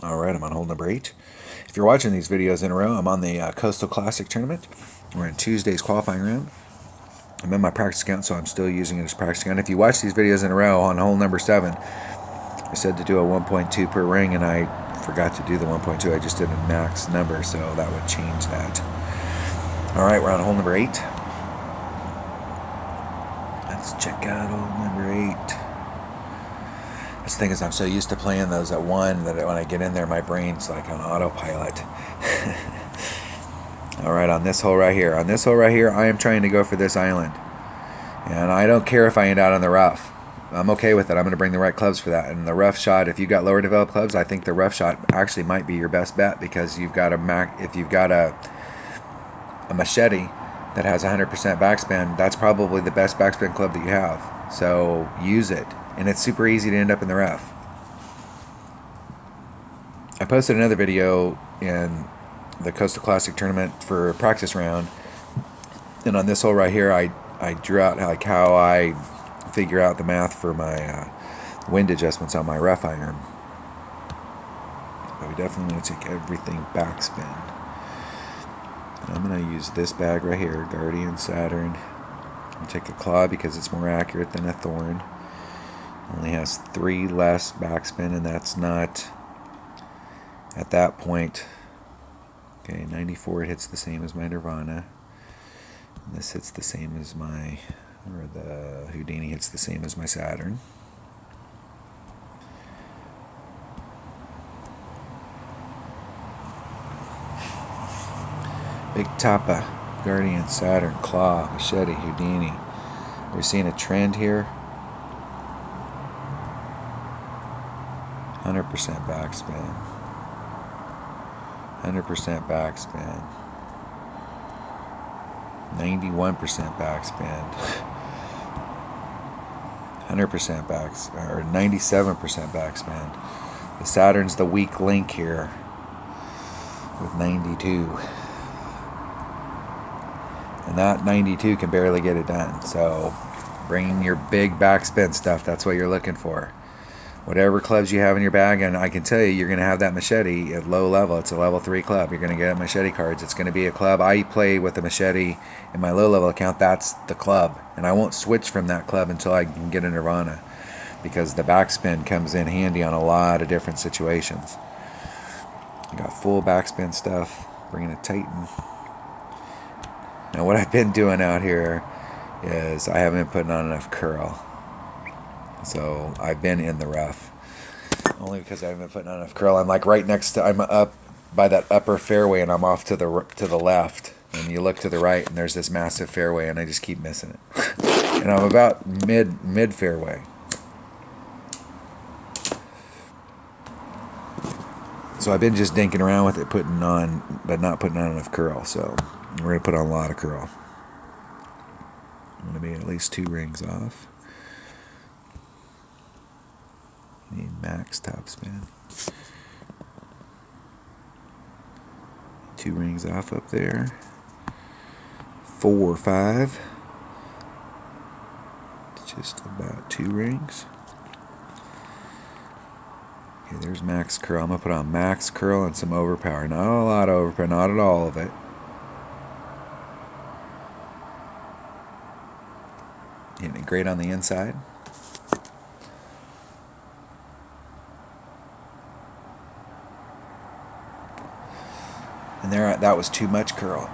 Alright, I'm on hole number 8. If you're watching these videos in a row, I'm on the Coastal Classic tournament. We're in Tuesday's qualifying round. I'm in my practice account, so I'm still using it as practice account. If you watch these videos in a row, on hole number 7, I said to do a 1.2 per ring, and I forgot to do the 1.2. I just did a max number, so that would change that. Alright, we're on hole number 8. Let's check out hole number 8. The thing is, I'm so used to playing those at 1 that when I get in there, my brain's like on autopilot. Alright, on this hole right here. On this hole right here, I am trying to go for this island. And I don't care if I end out on the rough. I'm okay with it. I'm going to bring the right clubs for that. And the rough shot, if you've got lower developed clubs, I think the rough shot actually might be your best bet, because you've got if you've got a machete that has 100% backspin, that's probably the best backspin club that you have. So use it. And it's super easy to end up in the rough. I posted another video in the Coastal Classic tournament for a practice round, and on this hole right here, I drew out like how I figure out the math for my wind adjustments on my rough iron. But we definitely want to take everything backspin. And I'm going to use this bag right here, Guardian Saturn. I'll take a claw because it's more accurate than a thorn. Only has 3 less backspin, and that's not at that point. Okay, 94, it hits the same as my Nirvana. And this hits the same as my, or the Houdini hits the same as my Saturn. Big Tapa, Guardian, Saturn, Claw, Machete, Houdini. We're seeing a trend here. 100% backspin. 100% backspin. 91% backspin. 100% or 97% backspin. The Saturn's the weak link here with 92. And that 92 can barely get it done. So bringing your big backspin stuff, that's what you're looking for. Whatever clubs you have in your bag, and I can tell you, you're going to have that machete at low level. It's a level 3 club. You're going to get machete cards. It's going to be a club. I play with a machete in my low level account. That's the club. And I won't switch from that club until I can get a Nirvana, because the backspin comes in handy on a lot of different situations. I got full backspin stuff. Bringing a Titan. Now what I've been doing out here is I haven't been putting on enough curl. So I've been in the rough, only because I haven't been putting on enough curl. I'm like right next to, I'm up by that upper fairway, and I'm off to the left. And you look to the right, and there's this massive fairway, and I just keep missing it. And I'm about mid fairway. So I've been just dinking around with it, but not putting on enough curl. So we're gonna put on a lot of curl. I'm gonna be at least 2 rings off. Need max topspin. 2 rings off up there. 4 or 5. Just about 2 rings. Okay, there's max curl. I'm going to put on max curl and some overpower. Not a lot of overpower, not at all of it. Hitting it great on the inside. And there, that was too much curl.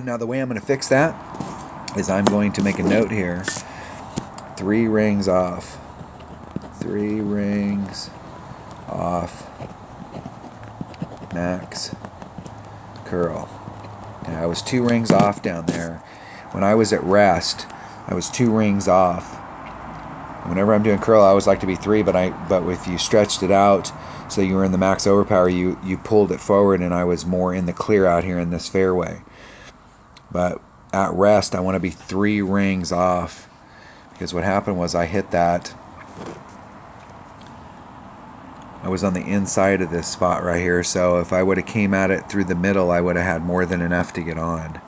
Now the way I'm going to fix that is I'm going to make a note here. 3 rings off. 3 rings off. Max curl. And I was 2 rings off down there. When I was at rest, I was 2 rings off. Whenever I'm doing curl, I always like to be 3, but if you stretched it out, so you were in the max overpower, you pulled it forward, and I was more in the clear out here in this fairway. But at rest, I want to be 3 rings off, because what happened was I hit that. I was on the inside of this spot right here, so if I would have came at it through the middle, I would have had more than enough to get on.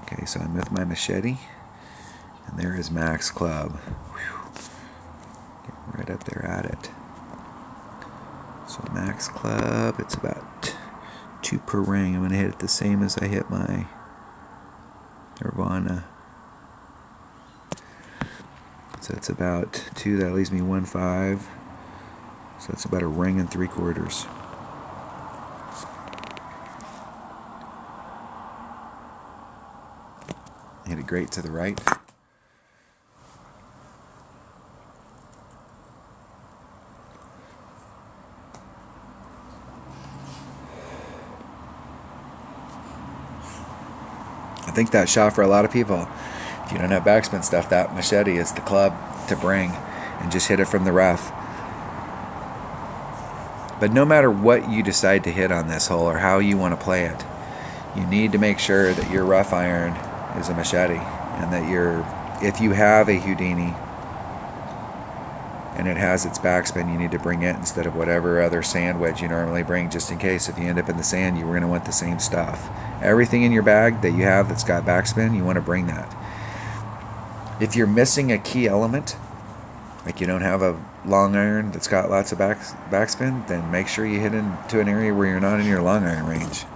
Okay, so I'm with my machete, and there is max club. Whew. right up there at it. So max club, it's about 2 per ring. I'm going to hit it the same as I hit my Nirvana. So it's about 2. That leaves me 1.5. So that's about a ring and 3/4. Hit it great to the right. I think that shot for a lot of people, if you don't have backspin stuff, that machete is the club to bring, and just hit it from the rough. But no matter what you decide to hit on this hole or how you want to play it, you need to make sure that your rough iron is a machete, and that if you have a Houdini and it has its backspin, you need to bring it instead of whatever other sand wedge you normally bring, just in case if you end up in the sand, you were going to want the same stuff. Everything in your bag that you have that's got backspin, you want to bring that. If you're missing a key element, like you don't have a long iron that's got lots of backspin, then make sure you hit into an area where you're not in your long iron range.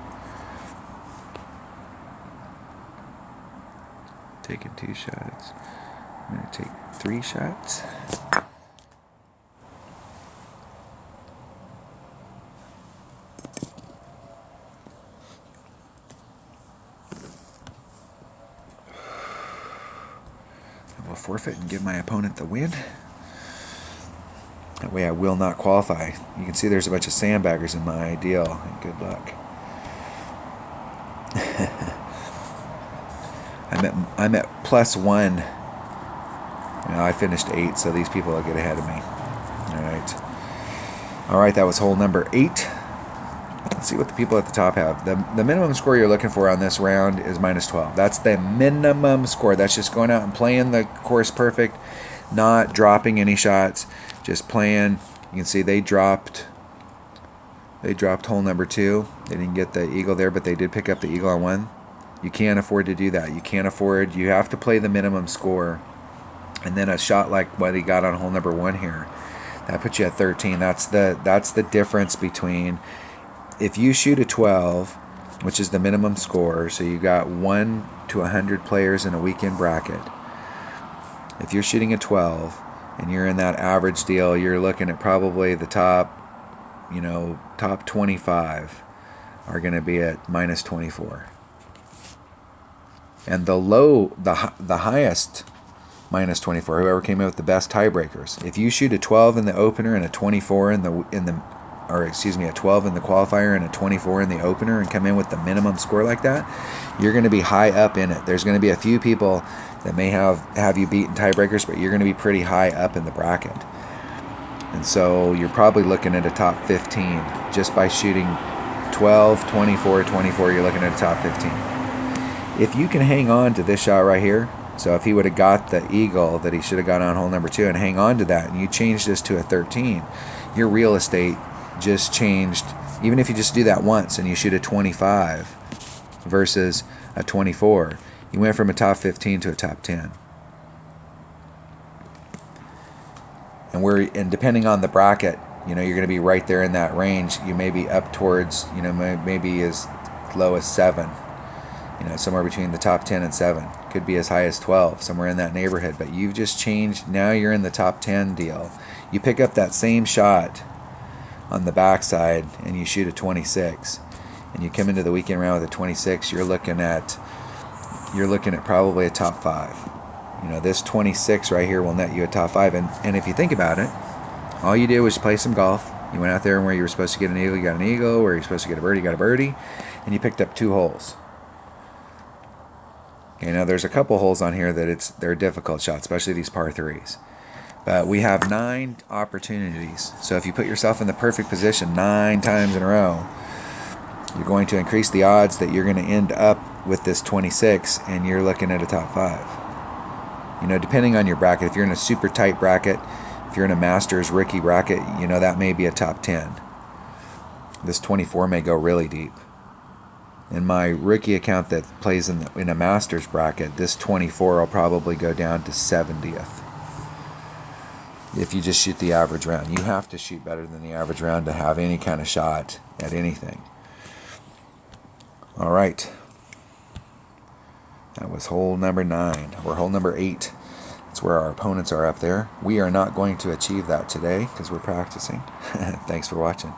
Taking 2 shots. I'm going to take 3 shots. I will forfeit and give my opponent the win. That way I will not qualify. You can see there's a bunch of sandbaggers in my deal. Good luck. I'm at +1. I finished 8, so these people will get ahead of me. All right, that was hole number 8. Let's see what the people at the top have. The minimum score you're looking for on this round is -12. That's the minimum score. That's just going out and playing the course perfect, not dropping any shots, just playing. You can see they dropped hole number 2. They didn't get the eagle there, but they did pick up the eagle on 1. You can't afford to do that. You have to play the minimum score. And then a shot like what he got on hole number 1 here, that puts you at 13. That's the difference between, if you shoot a 12, which is the minimum score, so you got 1 to 100 players in a weekend bracket. If you're shooting a 12 and you're in that average deal, you're looking at probably the top 25 are going to be at -24. And the highest -24, whoever came in with the best tiebreakers. If you shoot a 12 in the opener and a 24 a 12 in the qualifier and a 24 in the opener and come in with the minimum score like that, you're going to be high up in it. There's going to be a few people that may have you beat in tiebreakers, but you're going to be pretty high up in the bracket. And so you're probably looking at a top 15 just by shooting 12, 24, 24. You're looking at a top 15. If you can hang on to this shot right here, so if he would have got the eagle that he should have got on hole number 2 and hang on to that, and you change this to a 13, your real estate just changed. Even if you just do that once and you shoot a 25 versus a 24, you went from a top 15 to a top 10. And depending on the bracket, you're going to be right there in that range. You may be up towards, maybe as low as 7. Somewhere between the top 10 and 7. Could be as high as 12, somewhere in that neighborhood. But you've just changed. Now you're in the top 10 deal. You pick up that same shot on the backside and you shoot a 26, and you come into the weekend round with a 26. You're looking at probably a top 5. This 26 right here will net you a top 5. And if you think about it, all you did was play some golf. You went out there and where you were supposed to get an eagle, you got an eagle. Where you're supposed to get a birdie, you got a birdie, and you picked up 2 holes. Okay, now there's a couple holes on here that they're difficult shots, especially these par 3s. But we have 9 opportunities. So if you put yourself in the perfect position 9 times in a row, you're going to increase the odds that you're going to end up with this 26, and you're looking at a top 5. Depending on your bracket, if you're in a super tight bracket, if you're in a Masters rookie bracket, that may be a top 10. This 24 may go really deep. In my rookie account that plays in a Masters bracket, this 24 will probably go down to 70th. if you just shoot the average round. You have to shoot better than the average round to have any kind of shot at anything. All right. That was hole number 9, or hole number 8. That's where our opponents are up there. We are not going to achieve that today because we're practicing. Thanks for watching.